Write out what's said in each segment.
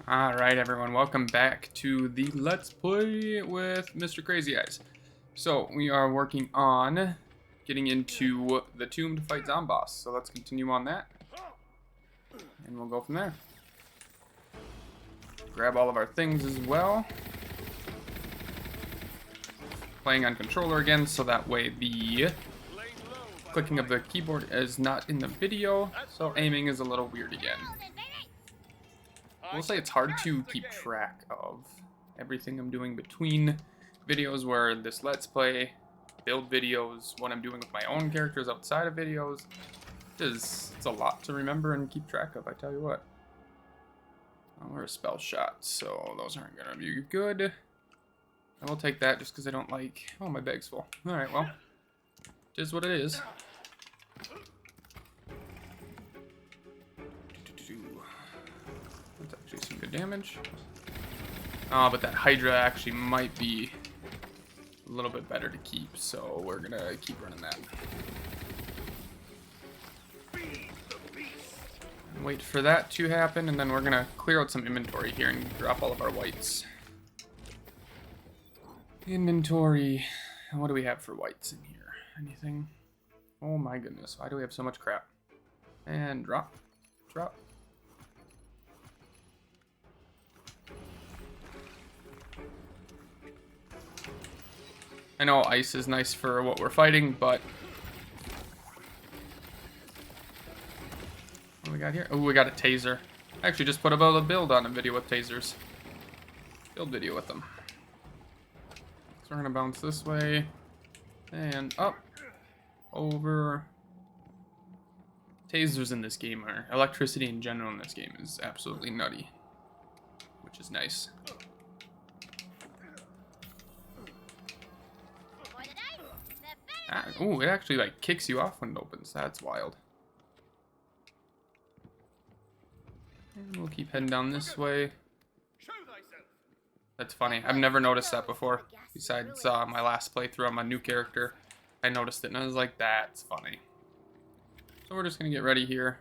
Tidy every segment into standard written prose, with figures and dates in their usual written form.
Alright everyone, welcome back to the Let's Play with Mr. Crazy Eyes. So, we are working on getting into the tomb to fight Zomboss. So let's continue on that. And we'll go from there. Grab all of our things as well. Playing on controller again, so that way the clicking of the keyboard is not in the video. So aiming is a little weird again. We'll say it's hard to keep track of everything I'm doing between videos where this Let's Play, build videos, what I'm doing with my own characters outside of videos. It's a lot to remember and keep track of, I tell you what. Oh, we're a spell shot, so those aren't going to be good. I will take that just because I don't like... Oh, my bag's full. Alright, well, it is what it is. That's actually some good damage. Oh, but that Hydra actually might be a little bit better to keep, so we're gonna keep running that. And wait for that to happen, and then we're gonna clear out some inventory here and drop all of our whites. Inventory. What do we have for whites in here? Anything? Oh my goodness, why do we have so much crap? And drop. Drop. I know ice is nice for what we're fighting, but... What do we got here? Oh, we got a taser. I actually just put about a build on a video with tasers. Build video with them. So we're gonna bounce this way. And up. Over. Tasers in this game are... Electricity in general in this game is absolutely nutty. Which is nice. Ooh, it actually like kicks you off when it opens. That's wild. And we'll keep heading down this way. That's funny. I've never noticed that before. Besides my last playthrough on my new character, I noticed it and I was like, that's funny. So we're just gonna get ready here.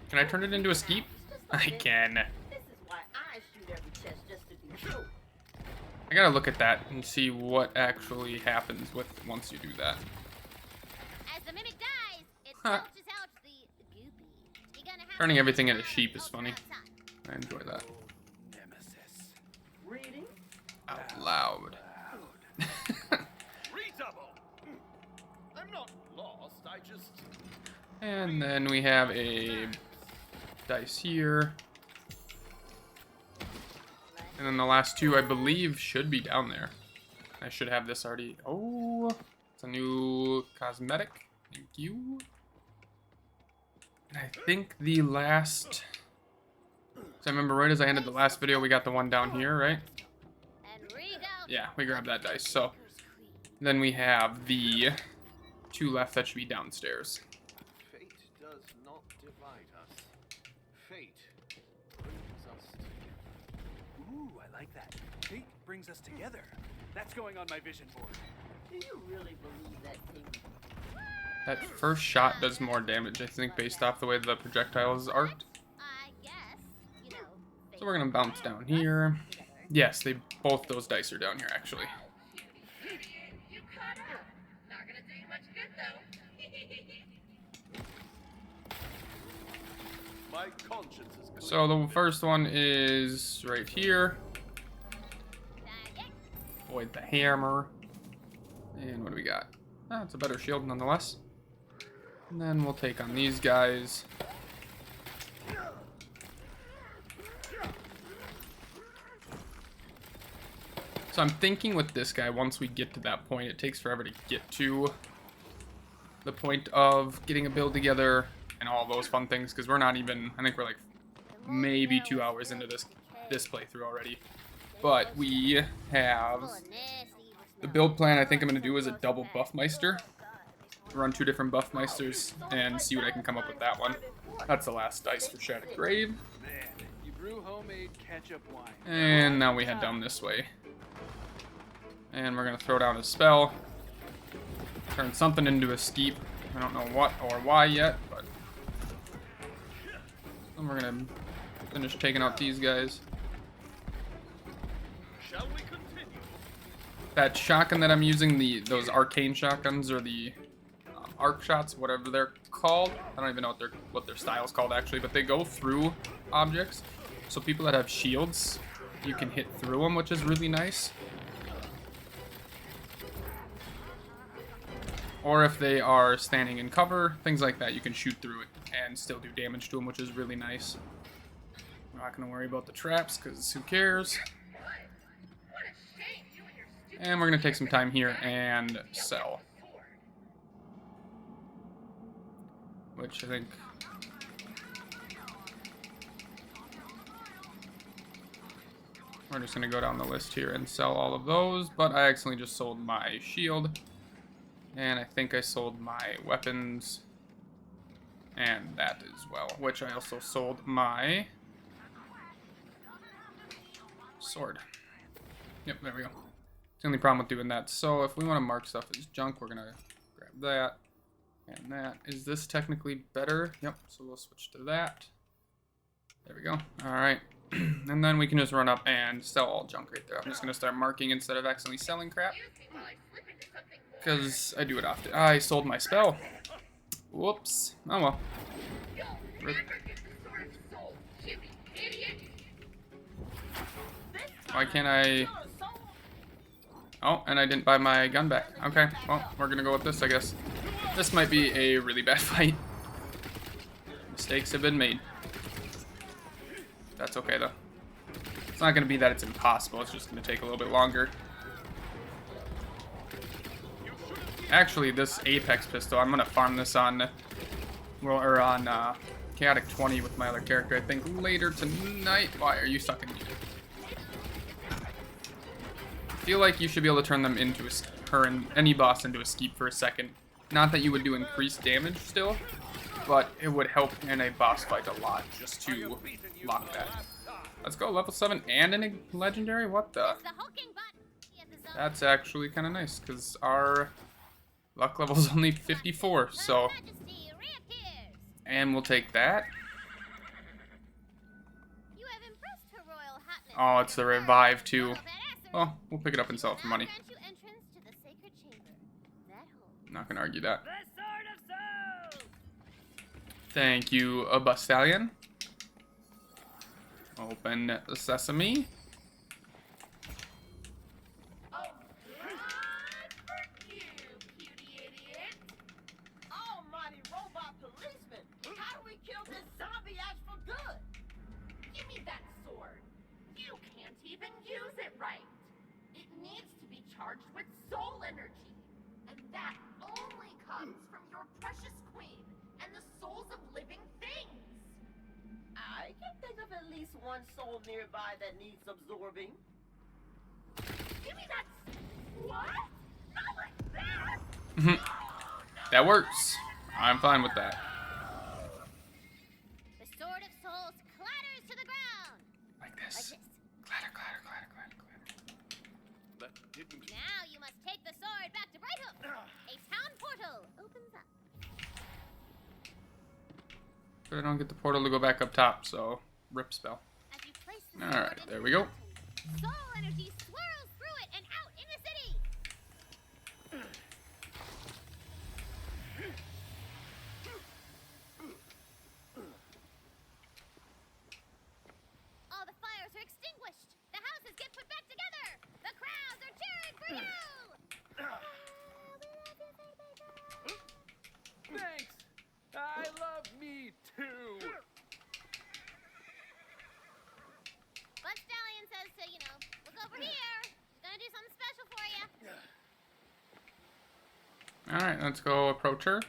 Can I turn it into a skeep? I can. I gotta look at that and see what actually happens with once you do that. As the mimic dies, it belches out the goopy. You're gonna have Turning everything into sheep is funny. I enjoy that. Reading Out loud. redouble. I'm not lost. I just. And then we have a dice here. And then the last two, I believe, should be down there. I should have this already. Oh, it's a new cosmetic. Thank you. And I think the last... So I remember right as I ended the last video, we got the one down here, right? Yeah, we grabbed that dice. So then we have the two left that should be downstairs. Fate does not divide us. Fate brings us together. Ooh, I like that. Fate brings us together. That's going on my vision board. Do you really believe that thing? That first shot does more damage, I think, based off the way the projectile is arced. I guess, you know. So we're gonna bounce down here. Yes, both those dice are down here, actually. You caught up. Not gonna do you much good though. My conscience is clear. So the first one is right here. Avoid the hammer. And what do we got? Ah, it's a better shield nonetheless. And then we'll take on these guys. So I'm thinking with this guy, once we get to that point, it takes forever to get to the point of getting a build together and all those fun things, because we're not even, I think we're like maybe 2 hours into this playthrough already. But we have the build plan I think I'm going to do is a double Buffmeister. Run 2 different Buffmeisters and see what I can come up with that one. That's the last dice for Shattered Grave. Man, you brew homemade ketchup wine. And now we head down this way. And we're going to throw down a spell. Turn something into a steep. I don't know what or why yet, but And we're gonna finish taking out these guys. Shall we continue? That shotgun that I'm using, those arcane shotguns, or the arc shots, whatever they're called. I don't even know what their style is called actually, but they go through objects. So people that have shields, you can hit through them, which is really nice. Or if they are standing in cover, things like that, you can shoot through it and still do damage to them, which is really nice. I'm not going to worry about the traps, because who cares? And we're going to take some time here and sell. Which I think... we're just going to go down the list here and sell all of those, but I accidentally just sold my shield. And I think I sold my weapons. And that as well, which I also sold my sword. Yep, there we go. It's the only problem with doing that. So if we want to mark stuff as junk, we're going to grab that and that. Is this technically better? Yep, so we'll switch to that. There we go. All right. And then we can just run up and sell all junk right there. I'm just going to start marking instead of accidentally selling crap. Because I do it often. I sold my spell. Whoops. Oh well. Why can't I... oh, and I didn't buy my gun back. Okay, well, we're gonna go with this, I guess. This might be a really bad fight. Mistakes have been made. That's okay, though. It's not gonna be that it's impossible, it's just gonna take a little bit longer. Actually, this Apex pistol, I'm gonna farm this on, well, or on Chaotic 20 with my other character, I think, later tonight. Why are you sucking me? I feel like you should be able to turn them into her and any boss into a skeep for a second. Not that you would do increased damage still, but it would help in a boss fight a lot just to lock that. Let's go, level 7 and a legendary? What the? That's actually kind of nice, because our luck level is only 54, so... and we'll take that. Oh, it's the revive, too. Well, we'll pick it up and sell it for money. Not gonna argue that. Thank you, a Bastallion. Open the sesame. Charged with soul energy, and that only comes from your precious queen and the souls of living things. I can think of at least one soul nearby that needs absorbing. Give me that. What? Not like that. No. That works. I'm fine with that. The sword of souls clatters to the ground. Like this. Clatter, clatter, clatter, clatter, clatter. That didn't... Now you must take the sword back to Brighthoof. A town portal opens up. But I don't get the portal to go back up top, so rip spell. As you place the Alright, sword there into we the go. mountain, soul energy swirls through it and out in the city. All the fires are extinguished. The houses get put back together. The crowds are cheering for you. Thanks! I love me too! But Stallion says to, look over here. She's gonna do something special for you. Alright, let's go approach her.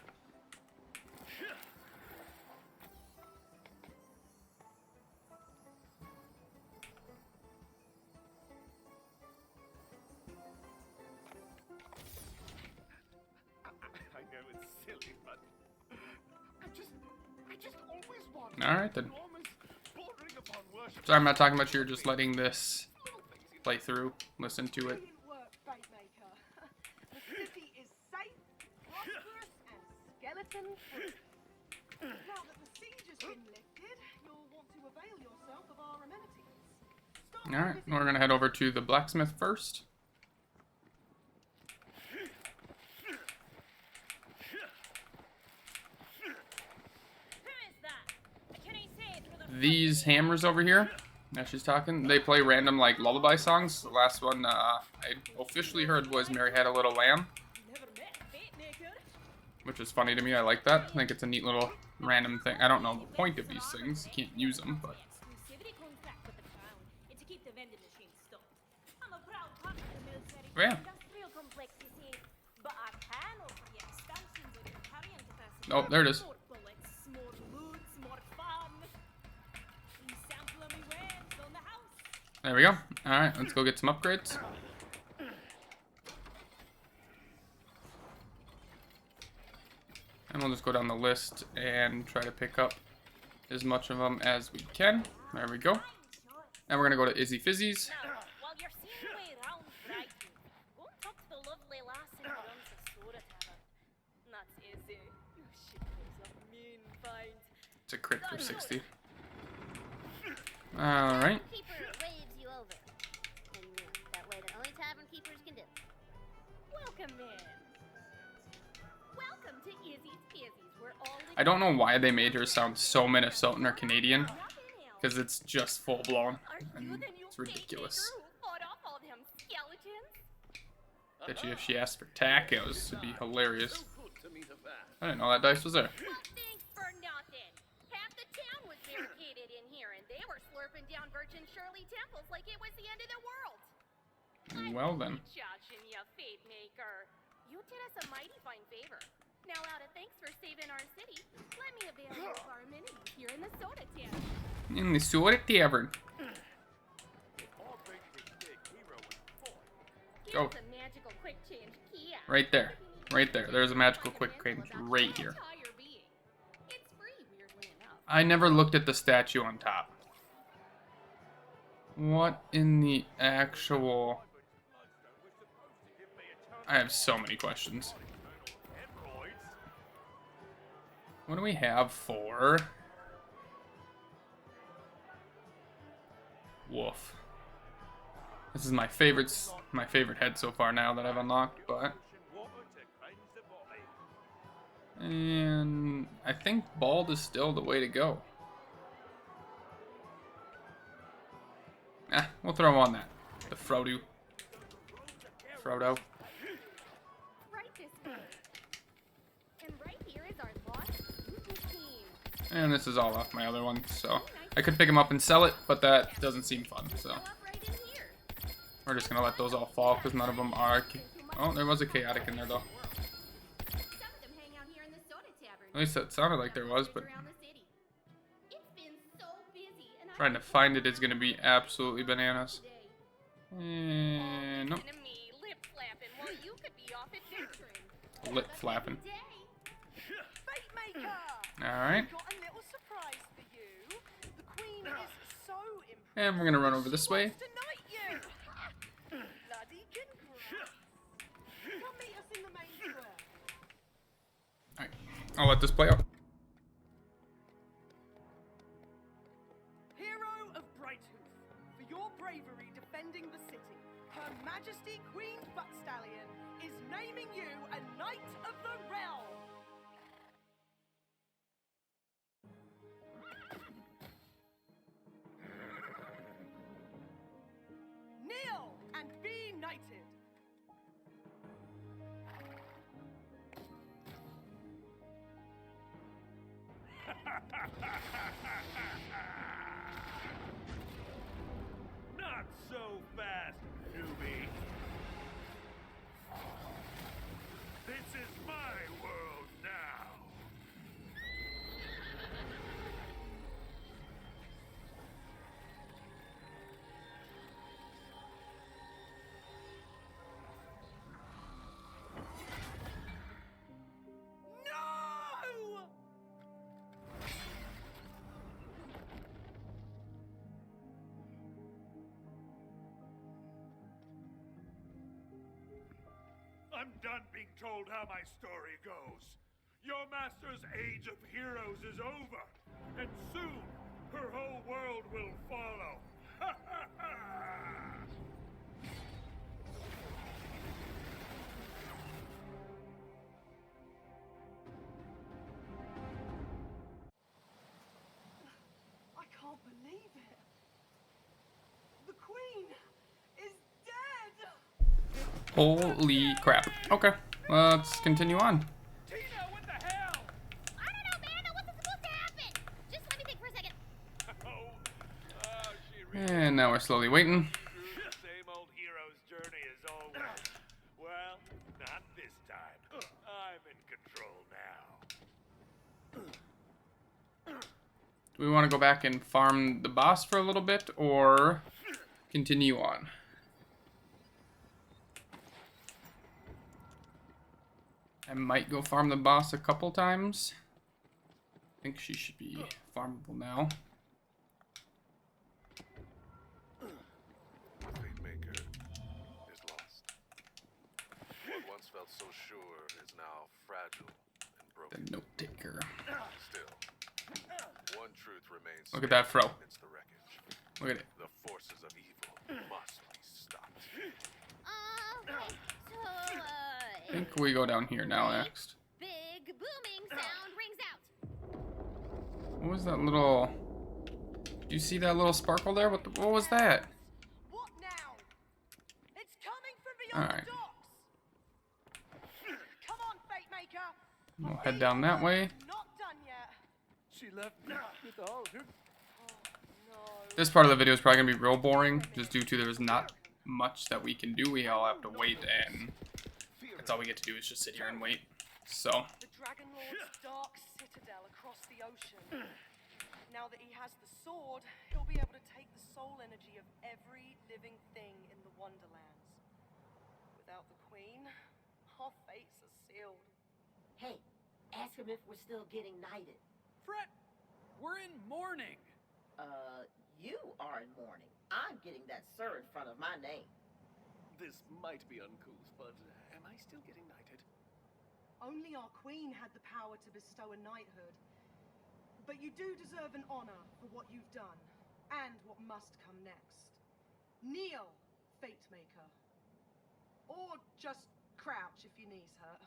I know it's silly, but I just always want... Alright then. almost bordering upon worship. Sorry, I'm not talking about you, just letting this play through. Listen to it. Brilliant work, Batemaker. The city is safe, prosperous, and skeleton-free. Now that the siege has been lifted, you'll avail yourself of our amenities. Alright, we're gonna head over to the blacksmith first. These hammers over here, now she's talking, they play random like lullaby songs. The last one I officially heard was Mary Had a Little Lamb, which is funny to me. I like that. I think it's a neat little random thing. I don't know the point of these things. You can't use them, but yeah. Oh, there it is. There we go. Alright, let's go get some upgrades. And we'll just go down the list and try to pick up as much of them as we can. There we go. And we're going to go to Izzy Fizzy's. While you're seeing the way around Brighton, go and talk to the lovely lass who runs the soda tavern. That's Izzy. She was a mean find. It's a crit for 60. Alright. Keeper waves you over. In that way that only tavern keepers can do. Welcome in. Welcome to Izzy's Fizzy's, where all the I don't know why they made her sound so Minnesotan or Canadian. Because it's just full blown. And it's ridiculous. Bet you if she asked for tacos, it'd be hilarious. I didn't know that dice was there. Thanks for nothing. Half the town was barricaded in here, and they were slurping down Virgin Shirley temples like it was the end of the world. Well then. Joshing ya, fate maker. You did us a mighty fine favor. Now, out of thanks for saving our city, let me avail you of our amenities here in the soda tavern. In the soda tavern. Go. Here's a magical quick change key. Right there. Right there. There's a magical quick change right here. It's free, weirdly enough. I never looked at the statue on top. What in the actual... I have so many questions. What do we have for... Woof. This is my favorite head so far now that I've unlocked, but... And I think bald is still the way to go. We'll throw on that. The Frodo. Frodo. Right this way. And right here is our lost team. And this is all off my other one, so I could pick them up and sell it, but that doesn't seem fun, so Up right in here. we're just gonna let those all fall because none of them are. Oh, there was a chaotic in there though. Some of them hang out here in the soda tavern. At least that sounded like there was, but Around the city. It's been so busy, and trying to find it is gonna be absolutely bananas. And nope, To me, lip flapping while you could be off adventuring. lip flapping. Fate maker! All right, Got a little surprise for you. The queen is so impressed. and we're gonna run over this way. To knight you. Bloody congrats. Come meet us in the main square. All right, I'll let this play out. Hero of Brighthoof, for your bravery defending the city, Her Majesty Queen Buttstallion is naming you a Knight of the Realm. Kneel and be knighted. Not so fast, newbie. This is my world now. No! I'm done being told how my story goes. Your master's age of heroes is over, and soon her whole world will follow. Ha ha ha! I can't believe it. The Queen is dead. Holy crap. Okay, let's continue on. Tina, what the hell? I don't know, man. What's supposed to happen? Just let me think for a second. She really And now we're slowly waiting. through the same old hero's journey as always. Well, not this time. I'm in control now. Do we want to go back and farm the boss for a little bit, or continue on? I might go farm the boss a couple times. I think she should be farmable now. Fatemaker is lost. What once felt so sure is now fragile and The broken. note taker. Still, one truth remains. Look at that fro. Amidst the wreckage. Look at it. The forces of evil must be stopped. Okay, so, I think we go down here now next. big booming sound rings out. What was that little... Did you see that little sparkle there? What was that? What now? It's coming from beyond Alright. the docks. Come on, Fate Maker. We'll head down that way. Not done yet. She left me with all her. This part of the video is probably going to be real boring, just due to there's not much that we can do. We all have to wait, and that's all we get to do is just sit here and wait. So, The Dragon Lord's dark citadel across the ocean. Now that he has the sword, he'll be able to take the soul energy of every living thing in the Wonderlands. Without the Queen, our fates are sealed. Hey, ask him if we're still getting knighted. Fret, we're in mourning. You are in mourning. I'm getting that sir in front of my name. This might be uncouth, but am I still getting knighted? Only our Queen had the power to bestow a knighthood. But you do deserve an honor for what you've done, and what must come next. Kneel, Fate Maker. Or just crouch if your knees hurt.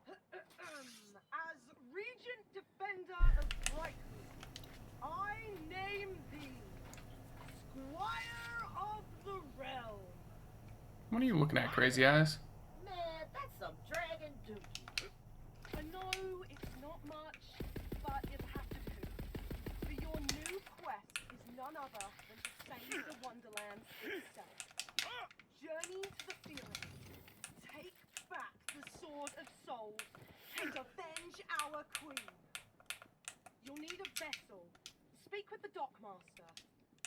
As Regent Defender of Brightwood, I name thee Squire of the Realm. what are you looking at, crazy eyes? Man, that's some dragon dookie. I know it's not much, but it'll have to do. For your new quest is none other than to save the Wonderlands itself. Journey to the feeling. Take back the Sword of Souls and avenge our Queen. You'll need a vessel. Speak with the Dockmaster.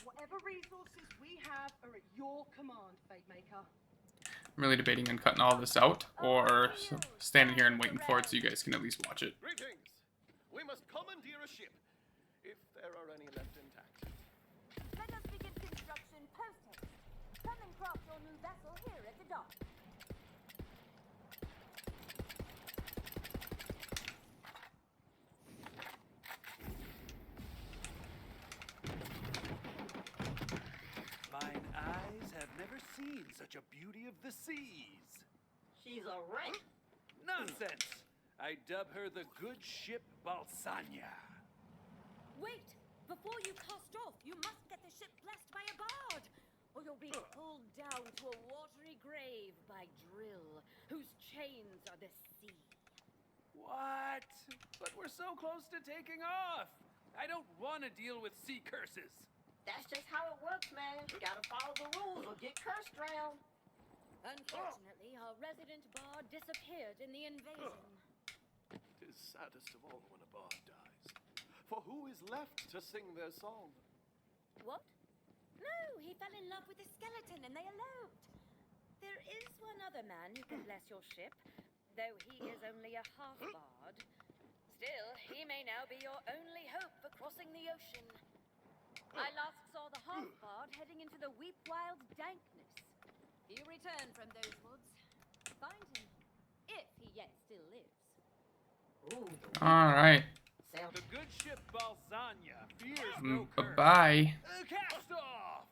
Whatever resources we have are at your command, Fate Maker. I'm really debating on cutting all this out, or standing here and waiting for it so you guys can at least watch it. Greetings. We must commandeer a ship, if there are any left intact. Let us begin construction post-haste. Come and craft your new vessel here at the dock. Mine eyes have never seen such a beauty of the seas. She's a wreck. Nonsense! I dub her the good ship Balsania. Wait! Before you cast off, you must get the ship blessed by a bard, or you'll be pulled down to a watery grave by Drill, whose chains are the sea. What? But we're so close to taking off. I don't want to deal with sea curses. That's just how it works, man. You gotta follow the rules or get cursed drowned. Unfortunately, our resident bard disappeared in the invasion. Tis saddest of all when a bard dies. For who is left to sing their song? What? No, he fell in love with a skeleton and they eloped. There is one other man who can bless your ship, though he is only a half-bard. Still, he may now be your only hope for crossing the ocean. I last saw the half-bard heading into the Weep-Wild dankness. You return from those woods. Find him, if he yet still lives. Ooh, Alright, ship Balzania fears no curse. Bye-bye. Cast off!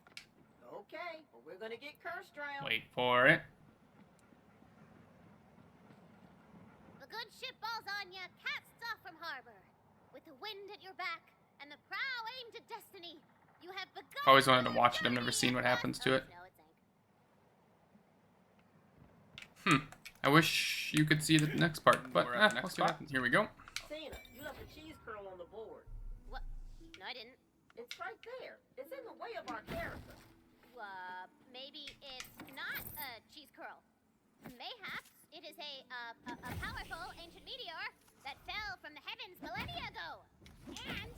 Okay, well, we're gonna get curse drowned. Wait for it. The good ship Balzania casts off from harbor. With the wind at your back and the prow aimed at destiny, you have begun. Always wanted to watch it. I've never seen what happens to it. I wish you could see the next part, but we'll see what happens. Here we go. Tina, you left a cheese curl on the board. What? No, I didn't. It's right there. It's in the way of our character. Maybe it's not a cheese curl. Mayhaps it is a powerful ancient meteor that fell from the heavens millennia ago. And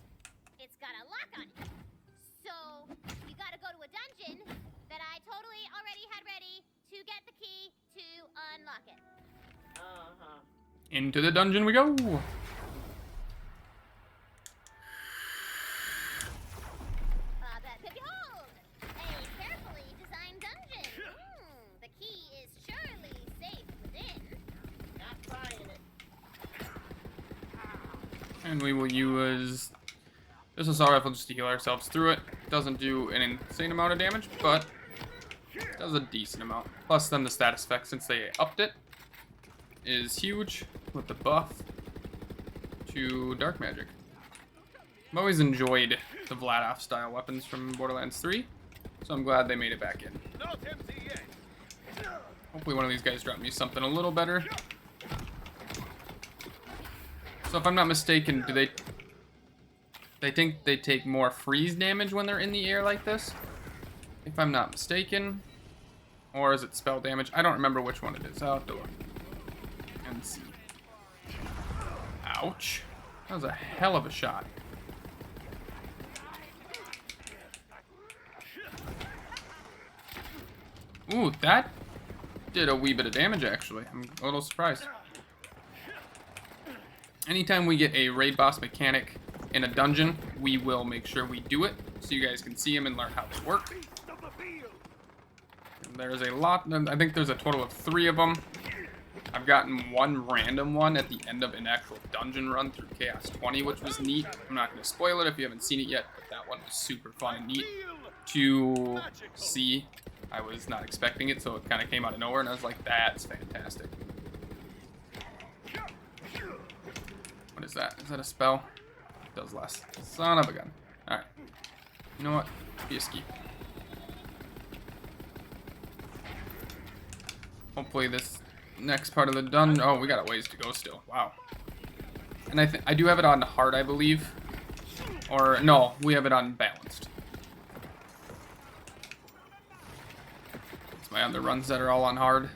it's got a lock on it. So, you gotta go to a dungeon that I totally already had ready to get the key to unlock it. Uh-huh. Into the dungeon we go. Behold! A carefully designed dungeon. The key is surely safe within. Not trying it. And we will use this assault rifle just to heal ourselves through it. Doesn't do an insane amount of damage, but does a decent amount. Plus then the status effect, since they upped it, is huge with the buff to dark magic. I've always enjoyed the Vladoff style weapons from Borderlands 3, so I'm glad they made it back in. Not empty yet. Hopefully one of these guys dropped me something a little better. So if I'm not mistaken, do they think they take more freeze damage when they're in the air like this? If I'm not mistaken. Or is it spell damage? I don't remember which one it is. I'll have to look and see. Ouch. That was a hell of a shot. Ooh, that did a wee bit of damage, actually. I'm a little surprised. Anytime we get a raid boss mechanic in a dungeon, we will make sure we do it so you guys can see them and learn how they work. There's a lot. I think there's a total of 3 of them. I've gotten one random one at the end of an actual dungeon run through Chaos 20, which was neat. I'm not going to spoil it if you haven't seen it yet, but that one was super fun and neat to see. I was not expecting it, so it kind of came out of nowhere, and I was like, that's fantastic. What is that? Is that a spell? It does less. Son of a gun. Alright. You know what? Be a skeep. Hopefully this next part of the dungeon... Oh, we got a ways to go still. Wow. And I do have it on hard, I believe. Or, no, we have it on balanced. It's my other runs that are all on hard.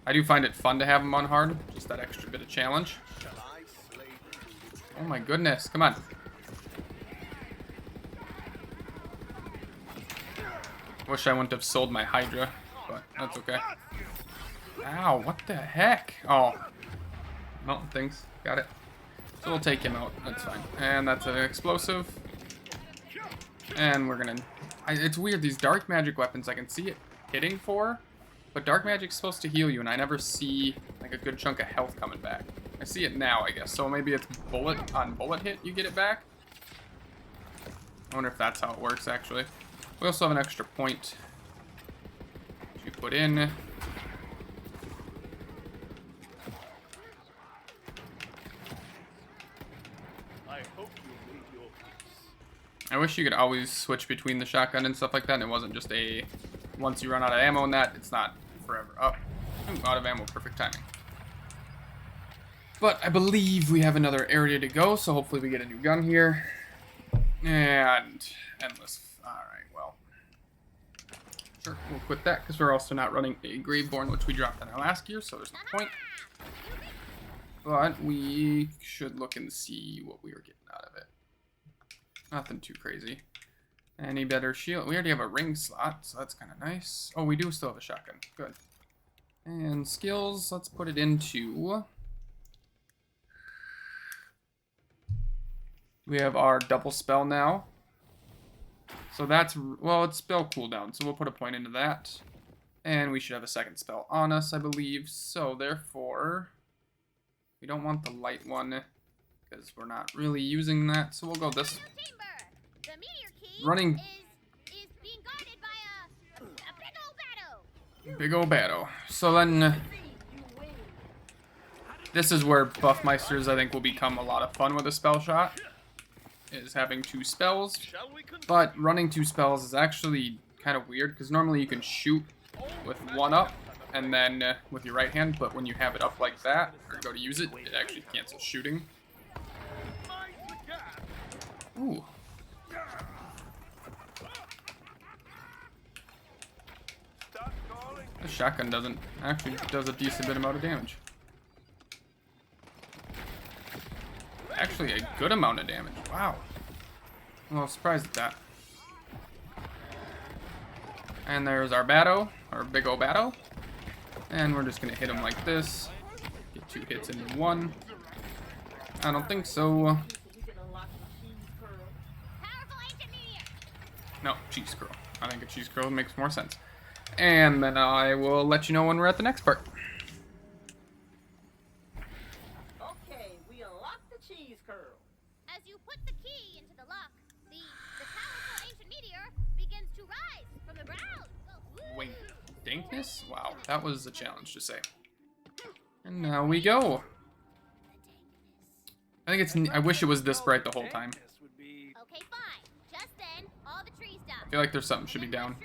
I do find it fun to have them on hard. Just that extra bit of challenge. Oh my goodness, come on. Wish I wouldn't have sold my Hydra, but that's okay. Ow, what the heck? Oh. No, thanks. Got it. So we'll take him out. That's fine. And that's an explosive. And we're gonna... it's weird, these dark magic weapons, I can see it hitting for, but dark magic's supposed to heal you, and I never see like a good chunk of health coming back. I see it now, I guess. So maybe it's bullet on bullet hit you get it back. I wonder if that's how it works, actually. We also have an extra point to put in. I hope you made your peace. I wish you could always switch between the shotgun and stuff like that, and it wasn't just a once you run out of ammo in that, it's not forever up. Ooh, out of ammo, perfect timing. But I believe we have another area to go, so hopefully we get a new gun here. And endless. Alright, well. Sure, we'll quit that because we're also not running a Graveborn, which we dropped in our last gear, so there's no point. But we should look and see what we are getting out of it. Nothing too crazy. Any better shield? We already have a ring slot, so that's kind of nice. Oh, we do still have a shotgun. Good. And skills, let's put it into... We have our double spell now. So that's, well, it's spell cooldown, so we'll put a point into that. And we should have a second spell on us, I believe. So therefore, we don't want the light one. because we're not really using that. So we'll go this. Chamber. The meteor key Running. is being guarded by a big old battle. Big old battle. So then, this is where Buffmeisters, I think, will become a lot of fun with a spell shot. Is having 2 spells. But running 2 spells is actually kind of weird, because normally you can shoot with 1 up, and then with your right hand, but when you have it up like that, or go to use it, it actually cancels shooting. Ooh. The shotgun does a decent bit amount of damage. Actually, a good amount of damage. Wow. I'm a little surprised at that. And there's our Batto, our big ol' Batto. And we're just gonna hit him like this. Get 2 hits into 1. I don't think so. No, cheese curl. I think a cheese curl makes more sense. And then I will let you know when we're at the next part. Okay, we unlocked the cheese curl. As you put the key into the lock, the powerful ancient meteor begins to rise from the ground. Wait, dankness? Wow, that was a challenge to say. And now we go. I think it's. I wish it was this bright the whole time. Okay, fine. Just then, all the trees die. I feel like there's something should be down.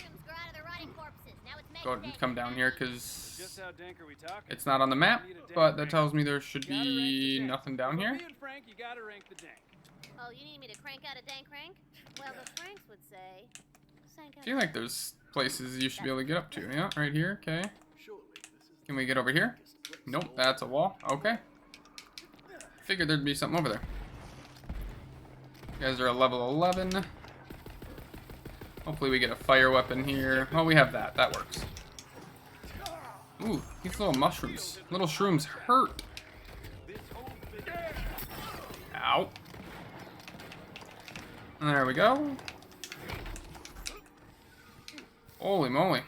Go ahead and come down here because it's not on the map, but that tells me there should be nothing down here. Oh, you need me to crank out a dank crank? Well, the Franks would say. I feel like there's places you should be able to get up to. Yeah, right here. Okay. Can we get over here? Nope, that's a wall. Okay. Figured there'd be something over there. You guys are at level 11. Hopefully we get a fire weapon here. Oh, we have that. That works. Ooh, these little mushrooms. Little shrooms hurt. Ow. And there we go. Holy moly.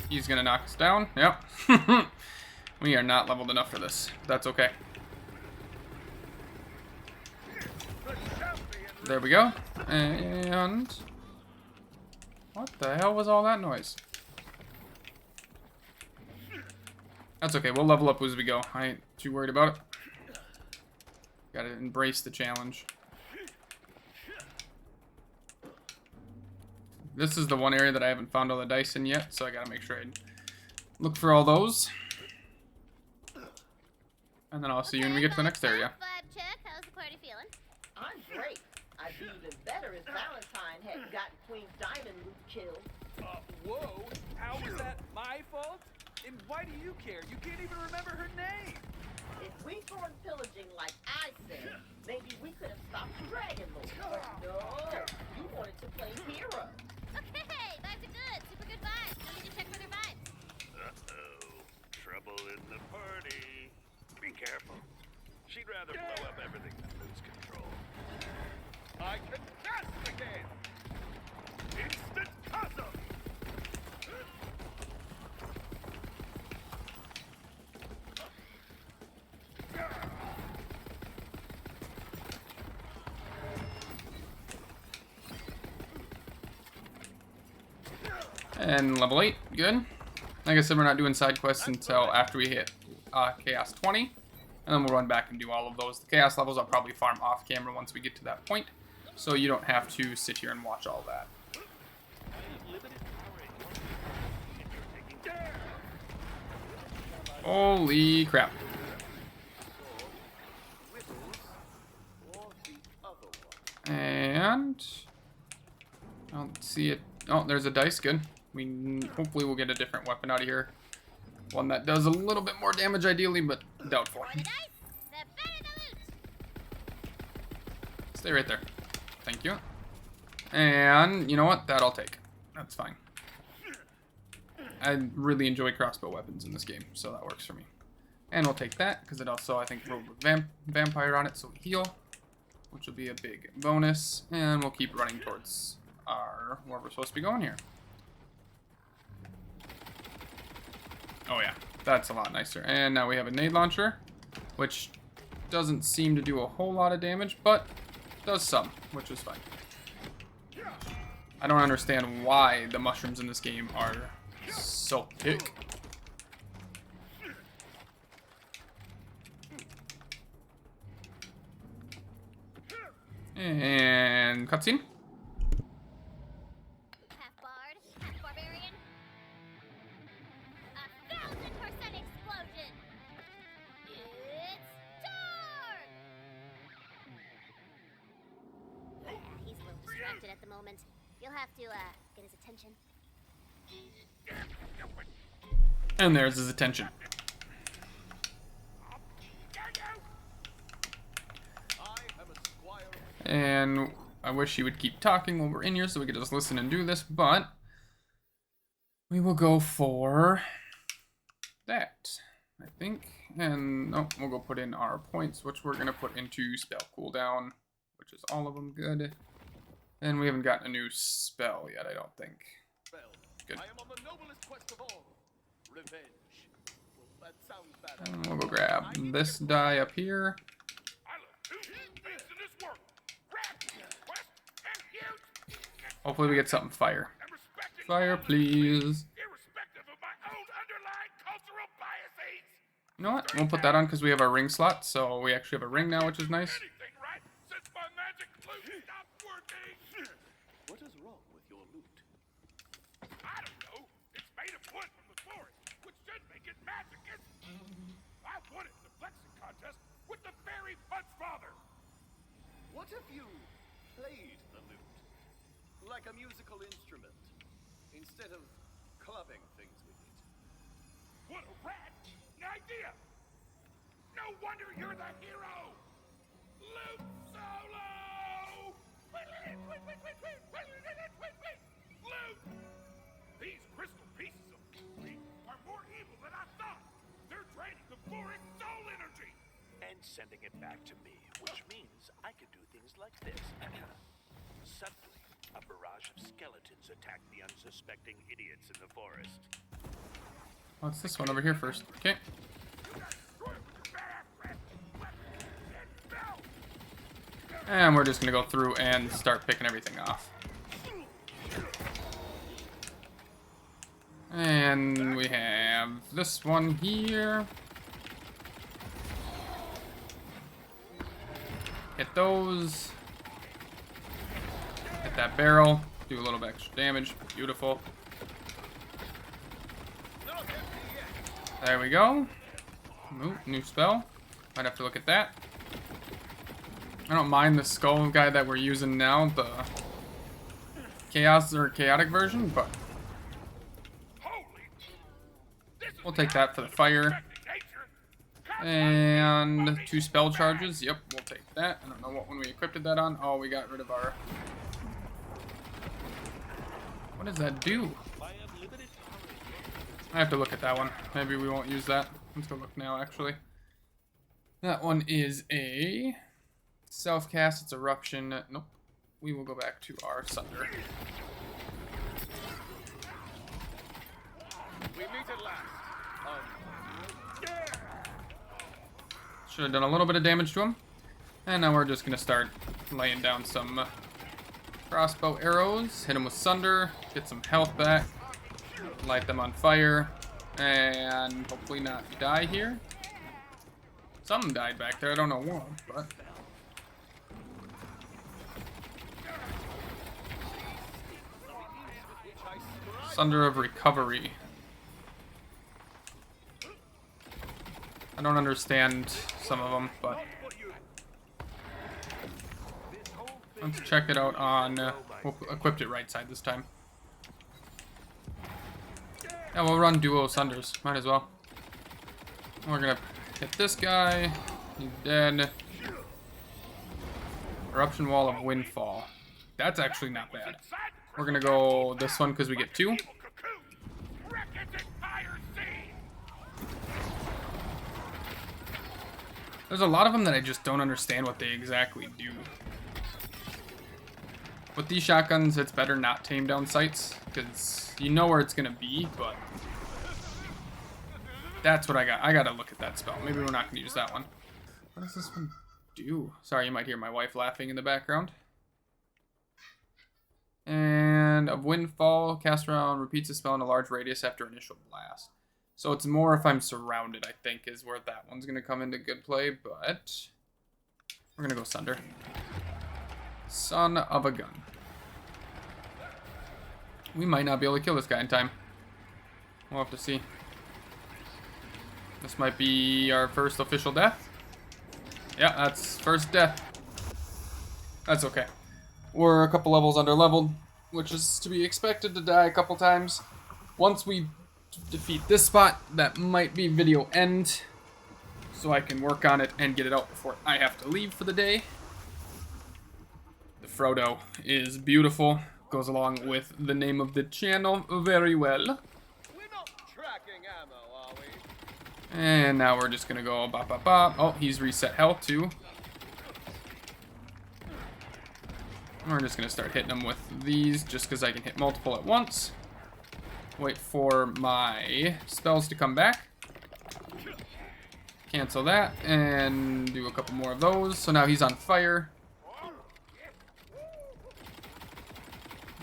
He's gonna knock us down. Yep. We are not leveled enough for this. That's okay. There we go. And what the hell was all that noise? That's okay. We'll level up as we go. I ain't too worried about it. Gotta embrace the challenge. This is the one area that I haven't found all the dice in yet, so I gotta make sure I look for all those. And then I'll see you when we get to the next area. Vibe check. How's the party feeling? I'm great. I'd be even better if Valentine hadn't gotten Queen Diamond Loop killed. Whoa, how was that my fault? And why do you care? You can't even remember her name. If we weren't pillaging like I said, maybe we could have stopped Dragon Lord. But no, you wanted to play hero. Okay, vibes are good. Super good vibes. No need to check for their vibes. Uh-oh. Trouble in the party. Be careful. She'd rather blow up everything than lose control. I can cast again. Instant Casa! And level 8, good. Like I said, we're not doing side quests until after we hit Chaos 20. And then we'll run back and do all of those. The Chaos levels I'll probably farm off camera once we get to that point. So you don't have to sit here and watch all that. Holy crap. And I don't see it. Oh, there's a dice. Good. Hopefully we'll get a different weapon out of here. One that does a little bit more damage ideally, but doubtful. Stay right there. Thank you. And you know what? That I'll take. That's fine. I really enjoy crossbow weapons in this game, so that works for me. And we'll take that, because it also, I think, rolled with vampire on it, so we heal, which will be a big bonus. And we'll keep running towards where we're supposed to be going here. Oh yeah, that's a lot nicer. And now we have a nade launcher, which doesn't seem to do a whole lot of damage, but does some, which is fine. I don't understand why the mushrooms in this game are so thick. And cutscene. Half bard, half barbarian. 1,000% explosion. It's dark. He's a little distracted at the moment. You'll have to get his attention. And there's his attention. And I wish he would keep talking while we're in here so we could just listen and do this, but we will go for that, I think. And no, we'll go put in our points, which we're gonna put into spell cooldown, which is all of them good. And we haven't gotten a new spell yet, I don't think. Good. I am on the noblest quest of all. Revenge. Well, that sounds bad. And we'll go grab this die up here. Hopefully we get something fire. Fire, please. You know what? We'll put that on because we have our ring slot, so we actually have a ring now, which is nice. What is wrong with your loot? I don't know. It's made of wood from the forest, which should make it magicist. I won it in the flexing contest with the fairy punch father. What if you played the lute? Like a musical instrument, instead of clubbing things with it. What a rat idea! No wonder you're the hero! Loot solo! Loot! These crystal pieces of jewelry are more evil than I thought! They're draining the forest soul energy! And sending it back to me, which means I could do things like this. Suddenly, a barrage of skeletons attack the unsuspecting idiots in the forest. What's this one over here first? Okay. And we're just gonna go through and start picking everything off. And we have this one here. Hit those. Hit that barrel. Do a little bit extra damage. Beautiful. There we go. Ooh, new spell. Might have to look at that. I don't mind the skull guy that we're using now, the chaos or chaotic version, but we'll take that for the fire. And 2 spell charges. Yep, we'll take that. I don't know what one we equipped that on. Oh, we got rid of our... What does that do? I have to look at that one. Maybe we won't use that. Let's go look now, actually. That one is a self-cast. It's eruption. Nope. We will go back to our Sunder. We meet at last. Should have done a little bit of damage to him. And now we're just going to start laying down some crossbow arrows. Hit him with Sunder. Get some health back. Light them on fire. And hopefully not die here. Something died back there. I don't know what, but... Sunder of Recovery. I don't understand some of them, but let's check it out on, we'll equip it right side this time. Yeah, we'll run duo Sunders, might as well. We're gonna hit this guy, he's dead. Eruption Wall of Windfall. That's actually not bad. We're gonna go this one because we get 2. There's a lot of them that I just don't understand what they exactly do. With these shotguns, it's better not tame down sights, because you know where it's going to be, but That's what I got. I gotta look at that spell. Maybe we're not gonna use that one. What does this one do? Sorry, you might hear my wife laughing in the background. And of Windfall, cast around, repeats a spell in a large radius after initial blast. So it's more if I'm surrounded, I think, is where that one's gonna come into good play, but we're gonna go Sunder. Son of a gun. We might not be able to kill this guy in time. We'll have to see. This might be our first official death. Yeah, that's first death. That's okay. We're a couple levels under leveled, which is to be expected to die a couple times. Once we defeat this spot, that might be video end, so I can work on it and get it out before I have to leave for the day. The Frodo is beautiful. Goes along with the name of the channel very well. We're not tracking ammo, are we? And now we're just gonna go bop bop bop. Oh, he's reset health too. We're just gonna start hitting them with these just because I can hit multiple at once. Wait for my spells to come back. Cancel that and do a couple more of those. So now he's on fire.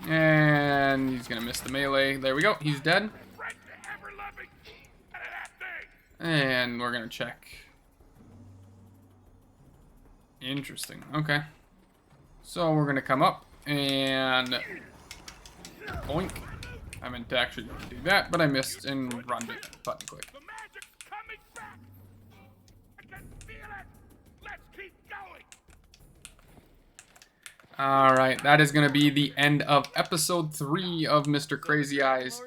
And he's gonna miss the melee. There we go. He's dead. And we're gonna check. Interesting. Okay. So we're gonna come up and boink. I meant to actually do that, but I missed and run it. Button click. The magic's coming back. I can feel it. Let's keep going. Alright, that is going to be the end of episode 3 of Mr. Crazy Eyes.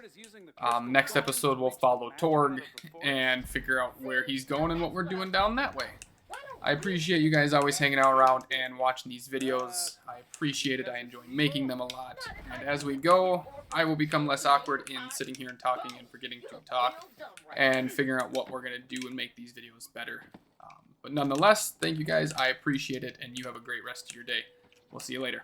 Next episode we'll follow Torg and figure out where he's going and what we're doing down that way. I appreciate you guys always hanging out around and watching these videos. I appreciate it. I enjoy making them a lot. And as we go, I will become less awkward in sitting here and talking and forgetting to talk and figuring out what we're going to do and make these videos better. But nonetheless, thank you guys. I appreciate it, and you have a great rest of your day. We'll see you later.